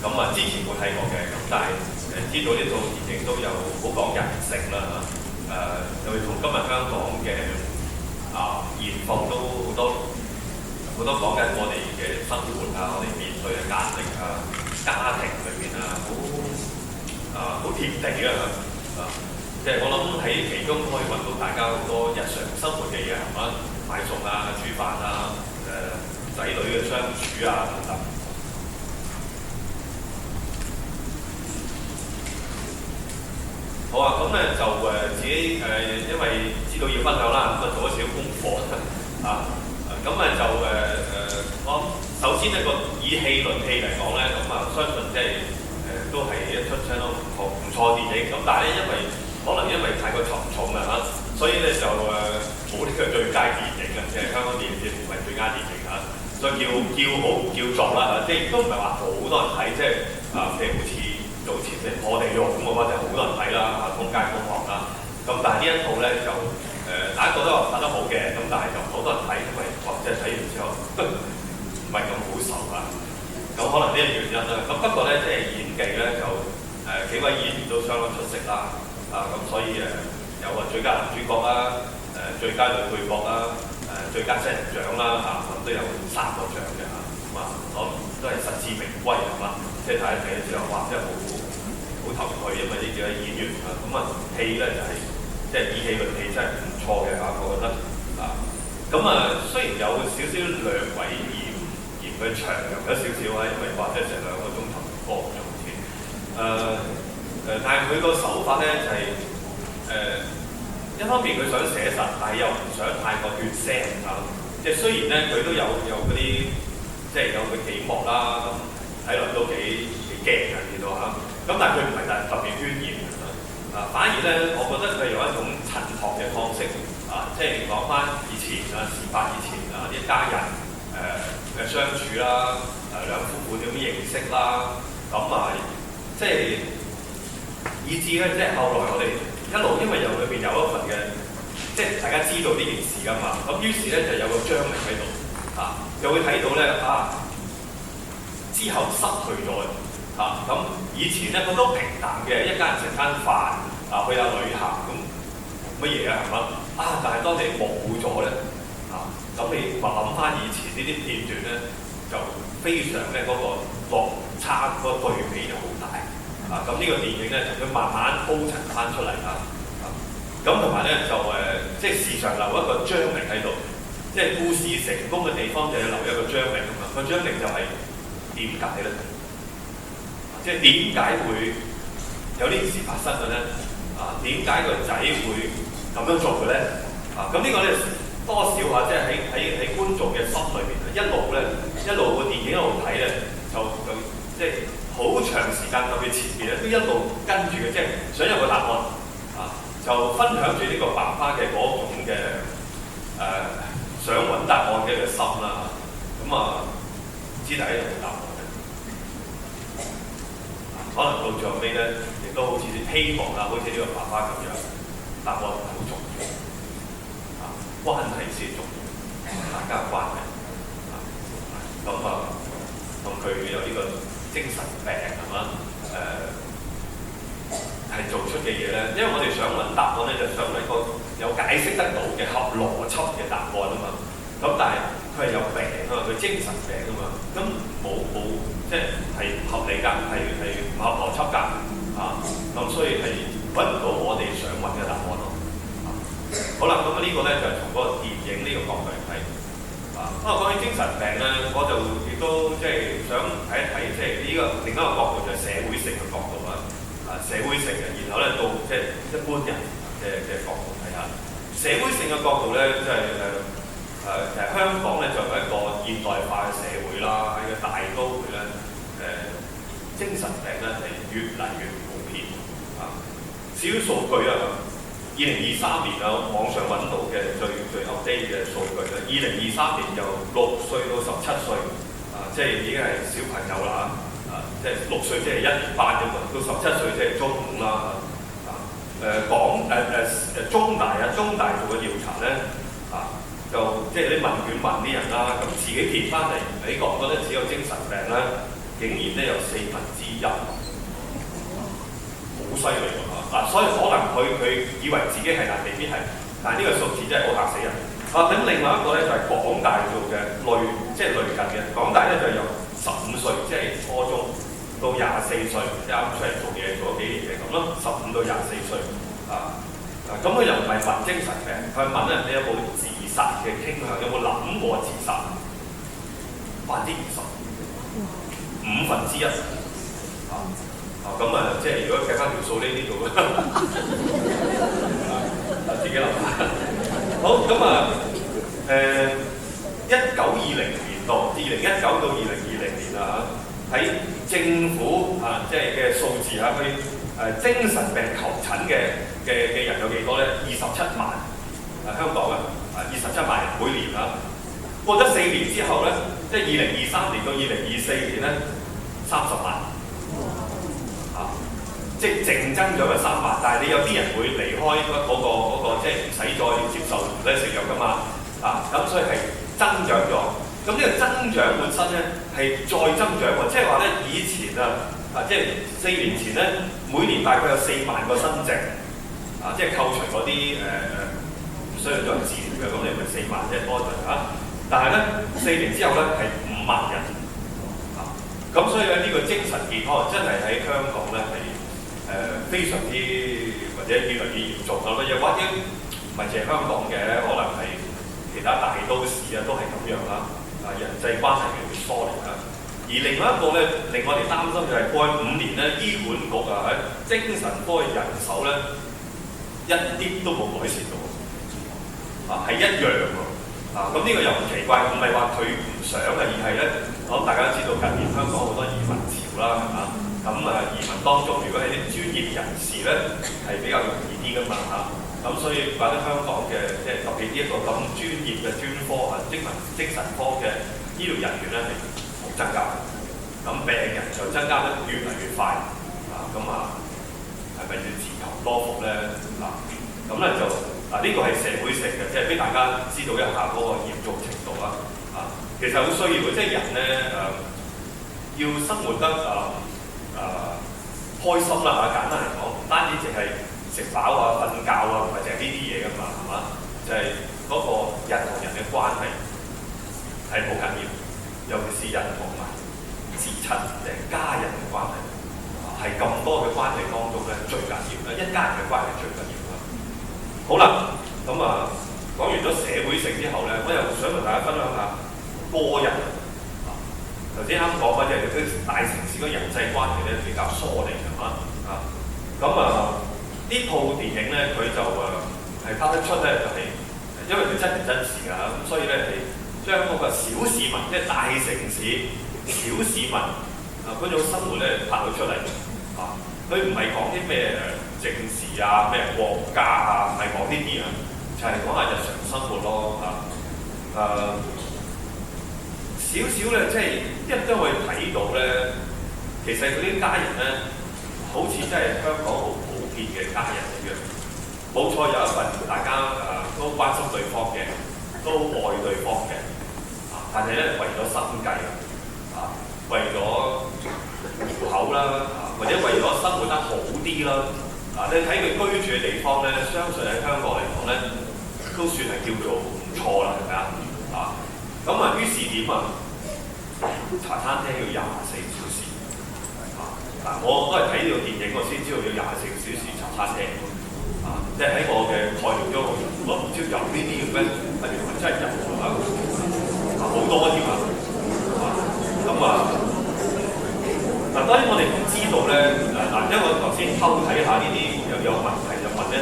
之前冇睇過嘅，咁但係知道呢套電影都有好講人性啦又同今日香港嘅現況都好多講緊我哋嘅生活我哋面對嘅壓力家庭裏邊好貼地即係我諗喺其中可以揾到大家好多日常生活嘅嘢係嘛，買餸煮飯仔女嘅相處等等。好咁咧就自己因為知道要分享啦，做咗少少功課咁就我首先呢個以戲論戲嚟講咧，相信即係都係一出相當唔錯電影。咁但係咧可能因為太過沉重所以咧就冇呢個最佳電影即係香港電影節唔係最佳電影所以叫好唔叫座啦即係亦都唔係話好多人睇，即係譬如好似早前即係破地獄咁嘅話，就好多人睇啦通街通巷啦。咁但係呢一套咧就大家覺得拍得好嘅，咁但係就好多人睇，因為即係睇完之後唔係咁好受咁可能呢個原因啦。咁不過咧即係演技咧就幾位演員都相當出色啦咁所以有最佳男主角最佳女配角最佳新人獎啦咁都有3個獎嘅我都係實至名歸即係大家睇咗之後哇真係好投入去，因為呢幾位演員戲咧就係即係以戲論戲真係唔錯嘅我覺得雖然有少少略為嫌佢長咗少少因為或者成2個鐘頭多咗好似但係佢個手法咧就係一方面佢想寫實，但係又唔想太過血腥即係雖然咧佢都有嗰啲即係有佢幾幕啦，咁睇落都幾驚見到咁但係佢唔係特別渲染反而咧我覺得佢用一種襯托嘅方式即係講翻以前事發以前一家人嘅相處啦，兩夫婦點樣認識啦，即係以至咧即係後來我哋一路因為裏邊有一份嘅，即係大家知道呢件事㗎嘛，咁於是咧就有個張力喺度就會睇到咧之後失去咗咁以前咧好多平淡嘅一家人食餐飯去下旅行咁乜嘢係嘛但係當你冇咗咧咁你話諗翻以前呢啲片段咧就非常咧嗰個落差嗰個對比就好大咁呢個電影咧就佢慢慢鋪陳翻出嚟咁同埋咧就即係時常留一個張力喺度，即係故事成功嘅地方就要留一個張力個張力就係點解咧？即係點解會有呢件事發生嘅咧？點解個仔會咁樣做嘅咧？咁呢個咧多少即係喺觀眾嘅心裏邊一路個電影一路睇咧，就即係好長時間特別前邊咧都一路跟住嘅，即係想有個答案就分享住呢個爸爸嘅嗰種嘅想揾答案嘅心啦。咁唔知大家有冇答案咧？可能到最後尾咧，亦都好似希望好似呢個爸爸咁樣，答案好重要關係先重要，大家嘅關係咁佢有呢個精神病係嘛係做出嘅嘢咧，因為我哋想揾答案咧，就想揾一個有解釋得到嘅合邏輯嘅答案咁但係佢係有病佢精神病咁冇即係唔合理㗎，係唔合邏輯㗎咁所以係揾唔到我哋想揾嘅答案好啦，咁呢個咧就係從嗰個電影呢個角度嚟睇講起精神病咧，我就亦都即係想睇一睇，即係呢個另一個角度就係社會性嘅角度社會性嘅，然後咧到即係一般人嘅角度睇下社會性嘅角度咧，即係其實香港咧就係一個現代化嘅社會啦，喺個大都會咧精神病咧係越嚟越普遍少少數據2023年網上揾到嘅最 update 嘅數據咧，2023年由6歲到17歲即係已經係小朋友啦即係6歲即係1年班啫嘛，到17歲即係中5啦中大做嘅調查咧就即係啲問卷問啲人啦，咁自己填翻嚟，你覺唔覺得只有精神病咧？竟然咧有1/4，好犀利喎嚇！嗱，所以可能佢以為自己係，但未必係。但係呢個數字真係好嚇死人。咁另外一個咧就係港大做嘅即係類近嘅。港大咧就由15歲，即係初中到24歲，啱出嚟做嘢做咗幾年嘅咁咯，15到24歲啊。咁佢又唔係問精神病，佢係問咧你有冇自殺嘅傾向，有冇諗過自殺？20%，1/5咁即係如果計翻條數呢度自己諗下。好咁1920年度2019到2020年喺政府即係嘅數字佢精神病求診嘅人有幾多咧？27萬香港27萬人每年過咗4年之後咧，即係2023年到2024年咧30萬。即係淨增長係3萬，但係你有啲人會離開嗰個即係唔使再接受食藥㗎嘛，咁所以係增長咗。咁呢個增長本身咧係再增長喎，即係話咧以前即係4年前咧每年大概有4萬個新症，即係扣除嗰啲唔需要再治療嘅，咁你咪4萬即係多咗但係咧4年之後咧係5萬人，咁所以咧呢個精神健康真係喺香港咧係。非常之或者越嚟越嚴重啦，又或者唔係淨係香港嘅，可能係其他大都市都係咁樣啦。人際關係越疏離啦。而另外一個咧，令我哋擔心就係過去5年咧，醫管局喺精神科嘅人手咧一啲都冇改善到，係一樣喎。咁呢個又唔奇怪，唔係話佢唔想而係咧，我諗大家都知道近年香港好多移民潮啦，係嘛？咁移民當中，如果係啲專業人士咧，係比較容易啲噶嘛咁所以覺得香港嘅即係特別呢一個咁專業嘅專科精神科嘅醫療人員咧係冇增加，咁病人就增加得越嚟越快係咪要自求多福咧？咁咧就呢個係社會性嘅，即係俾大家知道一下嗰個嚴重程度啦。其實好需要嘅，即係人咧要生活得開心啦簡單嚟講，唔單止淨係食飽瞓覺唔係淨係呢啲嘢㗎嘛，係嘛？就係嗰個人同人嘅關係係好緊要，尤其是人同埋至親家人嘅關係，係咁多嘅關係當中咧最緊要啦，一家人嘅關係最緊要啦。好啦，咁講完咗社會性之後咧，我又想同大家分享下個人。頭先啱講嘅就係啲大城市嘅人際關係咧比較疏離係嘛咁呢套電影咧佢就係拍得出咧就係、因為佢真人真事㗎咁所以咧係將嗰個小市民即係大城市小市民嗰種生活咧拍到出嚟佢唔係講啲咩政治咩國家唔係講呢啲就係講下日常生活咯少少咧，即係因為睇到咧，其實嗰啲家人咧，好似真係香港好普遍嘅家人一樣。冇錯，有一份大家都關心對方嘅，都愛對方嘅，但係咧為咗生計為咗糊口啦，或者為咗生活得好啲啦，你睇佢居住嘅地方咧，相信喺香港嚟講咧，都算係叫做唔錯啦，係咪咁於是點茶餐廳要24小時我都係睇呢個電影，我先知道要24小時茶餐廳即係喺我嘅概念中，我唔知有呢啲嘅咩？原來真係有好多添當然我哋唔知道咧因為我頭先偷睇下呢啲有問題就問咧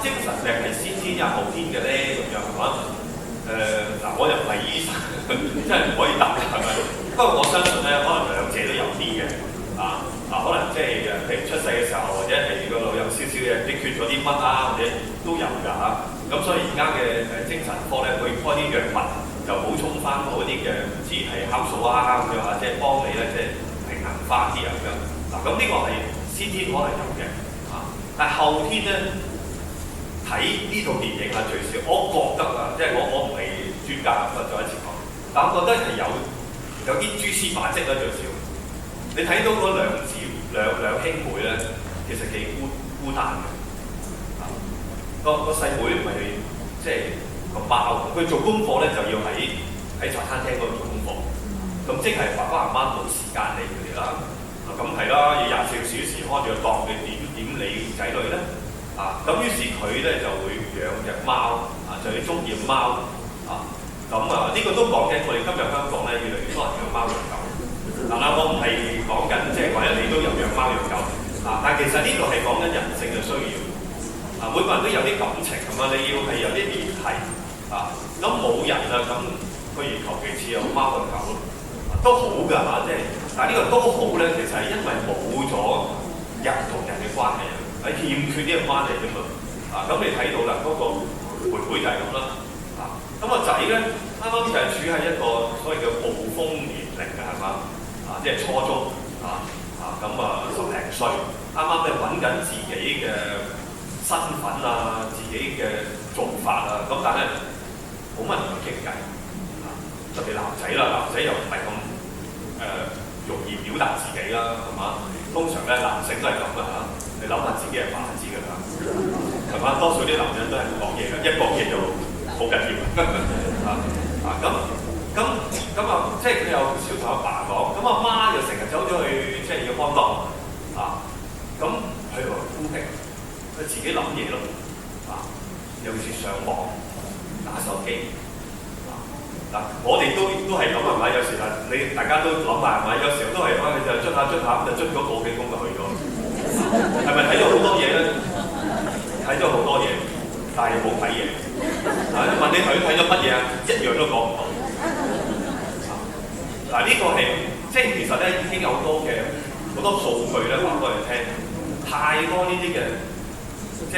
精神病係先天也後天嘅咧咁樣係嘛？我又唔係醫生，真係唔可以答嘅係咪？不過我相信咧，可能兩者都有啲嘅可能即係譬如出世嘅時候，或者係個腦有少少嘅啲缺咗啲乜或者都有㗎咁所以而家嘅精神科咧，會開啲藥物就補充翻嗰啲嘅唔知係酵素咁樣即係幫你咧即係平衡翻啲咁樣咁呢個係先天可能有嘅但係後天咧睇呢套電影最少，我覺得即係我唔係專家再一次講，但我覺得係有啲蛛絲馬跡最少你睇到嗰兩兄妹咧，其實幾孤單嘅。個細妹唔係即係個包，佢做功課咧就要喺茶餐廳嗰度做功課，咁即係爸爸媽媽冇時間理佢哋啦。咁係啦，要24小時開住個檔，你點理仔女咧？咁於是佢咧就會養隻貓，就係中意貓咁呢個都講緊我哋今日香港咧越嚟越多人養貓養狗。我唔係講緊即係或者你都有養貓養狗但係其實呢度係講緊人性嘅需要。每個人都有啲感情咁你要係有啲聯繫咁冇人咁佢而求其次有貓有狗都好㗎即係，但係呢個都好咧，其實係因為冇咗人同人嘅關係係欠缺呢個關係啫嘛。咁你睇到啦，嗰個妹妹就係咁啦。咁個仔咧啱啱就係處喺一個所謂嘅暴風年齡㗎係嘛？即係初中咁10零歲，啱啱咧揾緊自己嘅身份自己嘅做法咁但係冇乜人同佢傾偈特別男仔啦，男仔又唔係咁容易表達自己啦，係嘛？通常咧男性都係咁㗎你諗下自己係話知㗎啦，係嘛？多數啲男人都係唔講嘢㗎，一講嘢就好緊要即係佢有少同阿爸講，咁阿媽又成日走咗去即係要幫檔咁佢話孤僻。佢自己諗嘢咯，尤其是上網打手機我哋都係咁係咪？有時你大家都諗埋係咪？有時候都係就捽下咁就捽咗個幾鐘就去咗，係咪睇咗好多嘢咧？睇咗好多嘢，但係冇睇嘢。問你睇咗乜嘢一樣都講唔到。呢個係即係其實咧已經有好多數據咧話俾我哋聽，太多呢啲嘅。即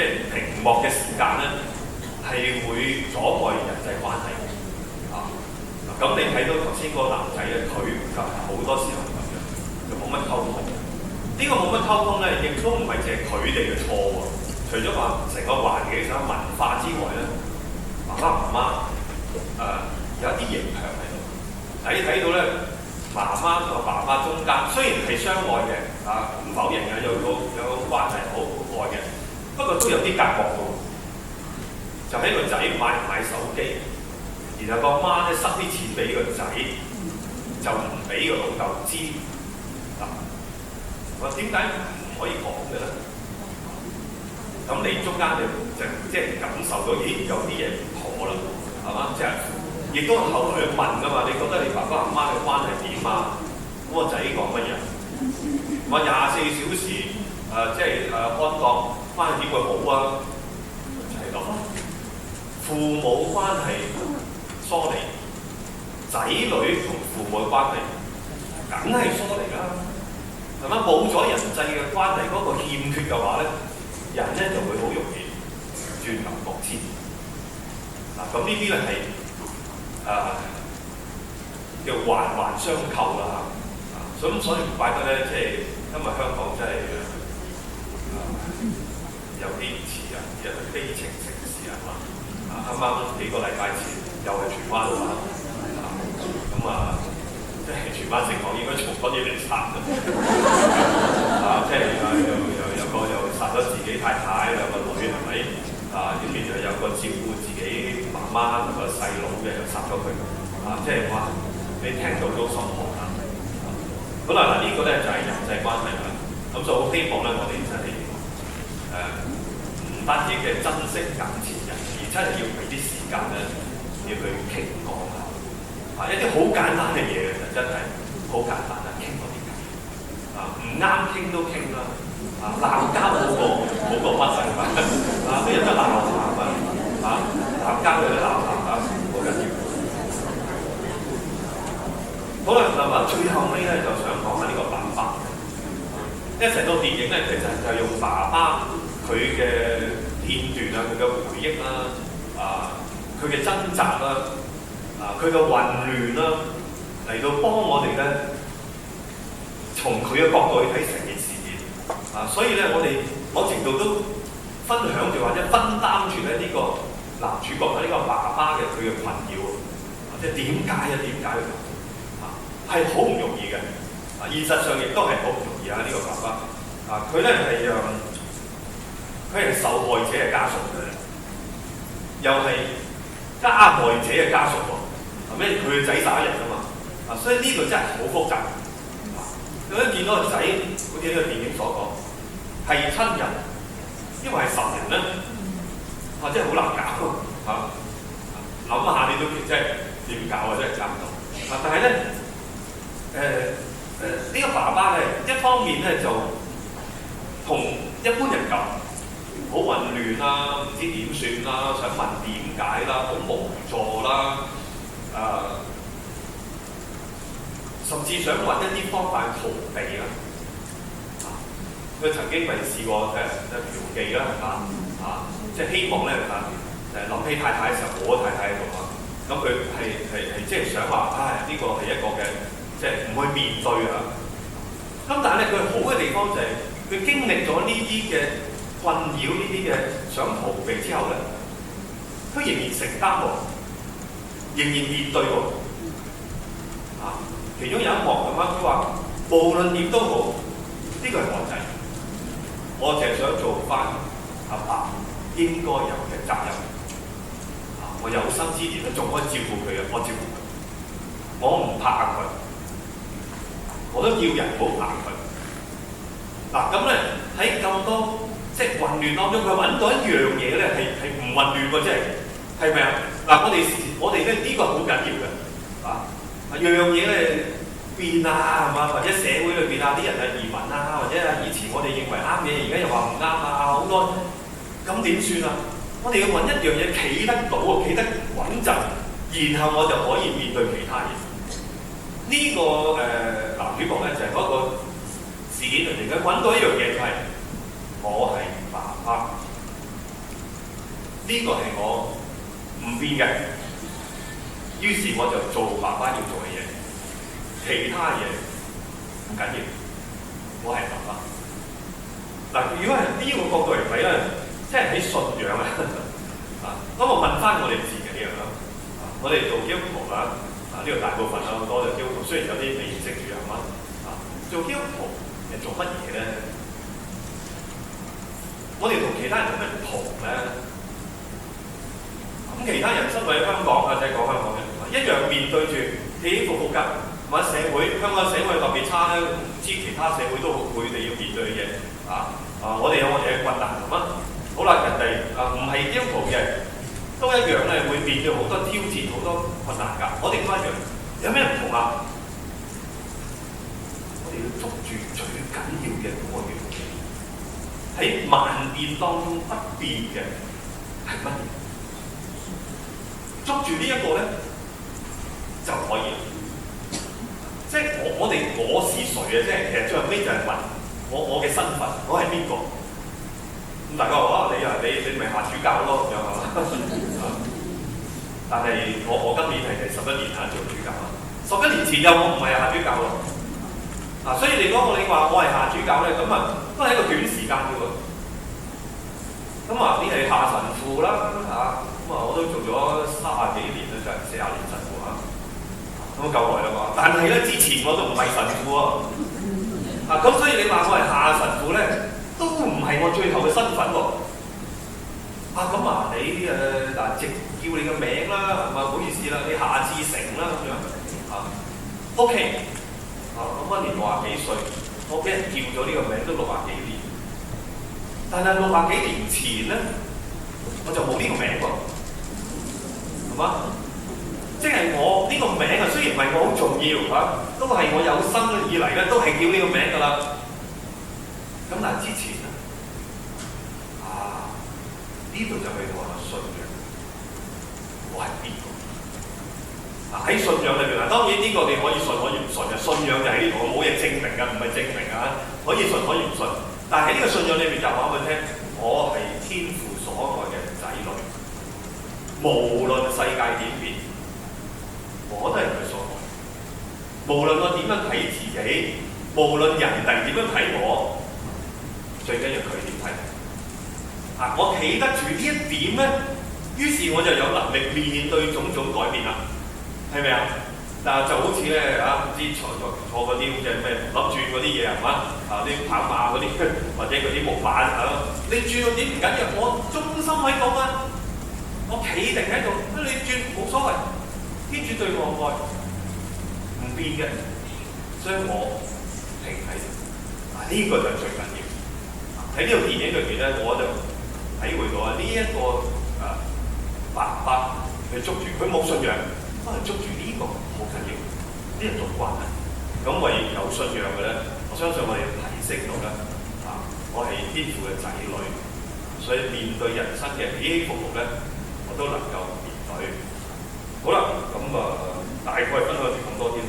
係屏幕嘅時間咧，係會阻礙人際關係咁你睇到頭先嗰個男仔咧，佢就係好多時候咁樣，就冇乜溝通。呢個冇乜溝通咧，亦都唔係淨係佢哋嘅錯喎。除咗話成個環境上文化之外咧，爸爸媽媽有一啲影響喺度。你睇到咧，媽媽同爸爸中間雖然係相愛嘅唔否認有關係好愛嘅，不過都有啲隔膜嘅。就喺個仔買唔買手機，然後個媽咧塞啲錢俾個仔，就唔俾個老豆知。話點解唔可以講嘅咧？咁你中間就即係感受到，咦有啲嘢唔妥啦，係嘛？即係亦都後來去問㗎嘛，你覺得你爸爸媽媽嘅關係點咁個仔講乜嘢？話24小時即係安當關係點會好就係咁。父母關係疏離，仔女同父母嘅關係梗係疏離啦，係嘛？冇咗人際嘅關係嗰個欠缺嘅話咧，人咧就會好容易轉牛角尖。咁呢啲咧係叫環環相扣啦所以唔怪得咧，即係因為香港真係有啲似一個悲情城市係嘛？啱啱幾個禮拜前又係荃灣即係荃灣城港應該從嗰啲嚟殺即係有個又殺咗自己太太兩個女係咪？跟住又有個照顧自己媽媽同個細佬嘅又殺咗佢即係哇！你聽到都心寒好啦，呢個咧就係人際關係啦。咁就好希望咧，我哋真係唔單止嘅珍惜眼前人，而真係要俾啲時間咧，要去傾講下一啲好簡單嘅嘢其實真係好簡單傾多啲偈唔啱傾都傾啦鬧交好過乜係嘛都有得鬧下鬧交有得鬧下好緊要。好啦，最後尾咧就想講下呢個爸爸。因為成套電影咧，其實就係用爸爸佢嘅片段佢嘅回憶佢嘅掙扎佢嘅混亂嚟到幫我哋咧，從佢嘅角度去睇成件事件所以咧，我哋某程度都分享住或者分擔住咧呢個男主角呢個爸爸嘅佢嘅困擾即係點解係好唔容易易嘅，現實上亦都係好唔容易啊！呢、這個爸爸佢咧係佢係受害者嘅家屬嘅，又係加害者嘅家屬喎，係咩？佢嘅仔殺人啊嘛，所以呢度真係好複雜。咁樣見到個仔，好似呢個電影所講，係親人，因為係仇人咧，真係好難搞嚇。諗下你都真係點搞啊？真係搞唔到。但係咧，呢個爸爸咧，一方面咧就同一般人咁好混亂啦，唔知點算啦，想問點解啦，好無助啦，甚至想揾一啲方法逃避啦。佢曾經咪試過嫖妓啦，即係希望咧諗起太太嘅時候，我太太喺度啊，咁佢係即係想話，呢個係一個嘅，即係唔去面對啊。咁但係咧，佢好嘅地方就係佢經歷咗呢啲嘅困擾，呢啲嘅想逃避之後咧，佢仍然承擔喎，仍然面對喎。其中有一幕咁樣，佢話無論點都好，呢個係我仔，我淨係想做翻阿爸應該有嘅責任。我有生之年咧，仲可以照顧佢嘅，我照顧佢，我唔怕佢，我都叫人唔好怕佢。咁咧喺咁多即係混亂當中，佢揾到一樣嘢咧，係唔混亂喎，即係咪啊？我哋咧呢個好緊要嘅樣嘢咧變啊，係嘛？或者社會裏邊啲人移民啊，或者以前我哋認為啱嘢，而家又話唔啱啊，好多咁點算啊？我哋要揾一樣嘢企得到，企得穩陣，然後我就可以面對其他嘢。呢、這個男主角咧就係嗰個事件裏面，佢揾到一樣嘢就係、我係爸爸，呢、這個係我唔變嘅。於是我就做爸爸要做嘅嘢，其他嘢唔緊要，我係爸爸。如果係呢個角度嚟睇咧，即係喺信仰咁我問翻我哋自己我哋做基督徒呢個大部分好多嘅基督徒，雖然有啲未認識主做基督徒係做乜嘢咧？我哋同其他人有咩唔同咧？咁其他人身為香港就係講香港人，一樣面對住起起伏伏㗎，或者社會香港社會特別差咧，唔知其他社會都佢哋要面對嘅嘢我哋有我哋嘅困難咁好啦，人哋唔係基督徒嘅，都一樣咧會面對好多挑戰、好多困難㗎。我哋都一樣，有咩唔同啊？我哋要捉住最緊要嘅嗰個嘢，喺萬變當中不變嘅係乜嘢？捉住呢一個咧就可以啦。即係我是誰嘅啫？其實最後尾就係問我嘅身份，我係邊個？咁大家話你咪下主教咯咁樣係嘛？但係我今年係第11年做主教啦。11年前我唔係下主教咯。所以你講你話我係下主教咧，咁都係一個短時間嘅喎。咁你係下神父啦我都做咗30幾年啦，就係40年神父咁夠耐啦嘛。但係咧之前我都唔係神父咁所以你話我係下神父咧，都唔係我最後嘅身份喎。你直叫你嘅名啦，係咪？唔好意思啦，你夏志誠啦咁樣OK。咁年60幾歲，我俾人叫咗呢個名都60幾年。但係60幾年前咧，我就冇呢個名喎，係嘛？即係我呢個名雖然唔係我好重要都係我有生以嚟咧都係叫呢個名㗎啦。咁但係之前咧，呢度就係我嘅信仰，我係邊個？喺信仰裏邊當然呢個你可以信可以唔信嘅，信仰就喺呢度，冇嘢證明㗎，唔係證明可以信可以唔信。但係喺呢個信仰裏邊就話俾佢聽，我係天父所愛嘅仔女，無論世界點變，我都係佢所愛。無論我點樣睇自己，無論人哋點樣睇我，最緊要佢點睇。我企得住呢一點咧，於是我就有能力面對種種改變啦，係咪啊？但係就好似咧唔知坐嗰啲咁嘅咩粒轉嗰啲嘢係嘛？啲跑馬嗰啲或者嗰啲木馬你轉到點唔緊要，我中心喺度啊，我企定喺度，你轉冇所謂，天主對我愛唔變嘅，所以我停喺度。呢個就係最緊要。喺呢套電影裏邊咧，我就體會到呢一個爸爸去捉住佢冇信仰，可能捉住呢個好緊要，呢個獨關啊。咁為有信仰嘅咧，我相信我哋提升到咧我係天父嘅仔女，所以面對人生嘅起起伏伏咧，我都能夠面對。好啦，咁大概分享住咁多啲。